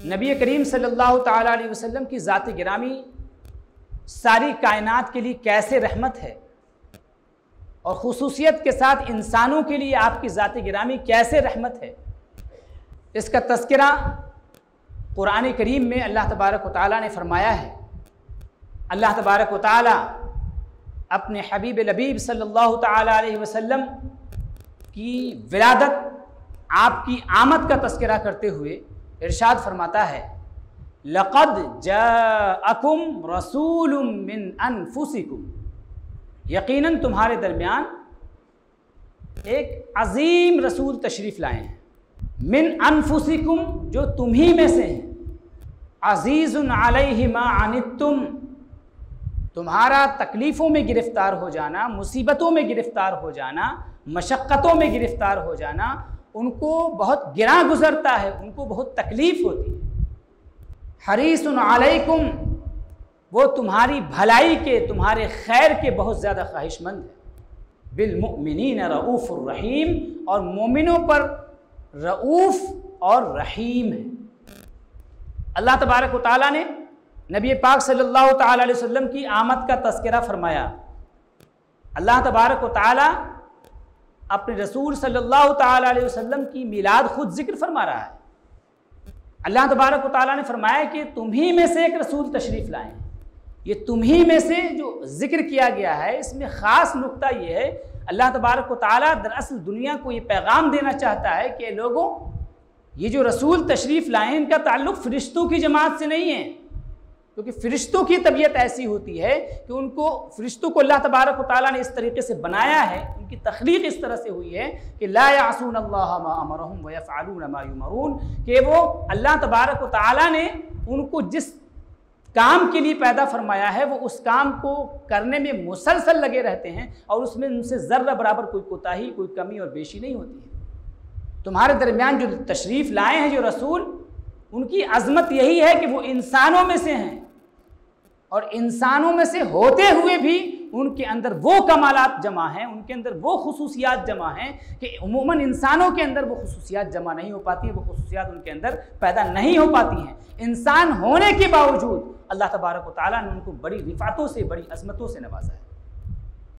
नबी करीम सल्लल्लाहु ताला अलैहि वसल्लम की ज़ात गिरामी सारी कायनात के लिए कैसे रहमत है और ख़ुसूसियत के साथ इंसानों के लिए आपकी ज़ात गिरामी कैसे रहमत है, इसका तज़किरा कुरान करीम में अल्लाह तबारक व तआला ने फरमाया है। अल्लाह तबारक व तआला अपने हबीब लबीब सल्लल्लाहु तआला अलैहि वसल्लम की विलादत, आपकी आमद का तज़किरा करते हुए इरशाद फरमाता है, लक़द जाअकुम रसूलुम मिन अनफुसिकुम, यकीनन तुम्हारे दरमियान एक अजीम रसूल तशरीफ़ लाए हैं। मिन अनफुसिकुम, जो तुम्ही में से हैं। अज़ीज़ुन अलैहि मा अनित्तुम, तुम्हारा तकलीफ़ों में गिरफ़्तार हो जाना, मुसीबतों में गिरफ़्तार हो जाना, मशक्क़तों में गिरफ़्तार हो जाना उनको बहुत गिरा गुज़रता है, उनको बहुत तकलीफ़ होती है। हरीसुन अलैकुम, वो तुम्हारी भलाई के, तुम्हारे खैर के बहुत ज़्यादा ख्वाहिशमंद है। बिलमुमिनीन रऊफ़ुर रहीम, और मोमिनों पर रऊफ़ और रहीम है। अल्लाह तबारक व तआला ने नबी पाक सल्लल्लाहु तआला अलैहि वसल्लम की आमद का तज़किरा फरमाया। अल्लाह तबारक व तआला अपने रसूल सल्लल्लाहु तआला अलैहि वसल्लम की मिलाद खुद जिक्र फरमा रहा है। अल्लाह तबारक व तआला ने फरमाया कि तुम्ही में से एक रसूल तशरीफ़ लाएँ। ये तुम्ही में से जो जिक्र किया गया है, इसमें ख़ास नुक्ता ये है, अल्लाह तबारक व तआला दरअसल दुनिया को ये पैगाम देना चाहता है कि लोगों, ये जो रसूल तशरीफ़ लाएँ इनका ताल्लुक़ फ़रिश्तों की जमात से नहीं है, क्योंकि फ़रिश्तों की तबीयत ऐसी होती है कि उनको, फ़रिश्तों को अल्लाह तबारक व तआला ने इस तरीके से बनाया है, उनकी तख्लीक़ इस तरह से हुई है कि ला यासून अल्लाह मा अमरहुम व यफ़अलून मा युमरून, कि वो अल्लाह तबारक व तआला ने उनको जिस काम के लिए पैदा फरमाया है वो उस काम को करने में मुसलसल लगे रहते हैं और उसमें उनसे ज़र्रा बराबर कोई कोताही, कोई कमी और बेशी नहीं होती है। तुम्हारे दरमियान जो तशरीफ़ लाए हैं जो रसूल, उनकी अज़मत यही है कि वो इंसानों में से हैं और इंसानों में से होते हुए भी उनके अंदर वो कमालात जमा हैं, उनके अंदर वो खुसूसियात जमा हैं कि उमूमन इंसानों के अंदर वो खुसूसियात जमा नहीं हो पाती, वो खुसूसियात उनके अंदर पैदा नहीं हो पाती हैं। इंसान होने के बावजूद अल्लाह तबारक व तआला ने उनको बड़ी रिफ़ातों से, बड़ी अज़मतों से नवाजा है।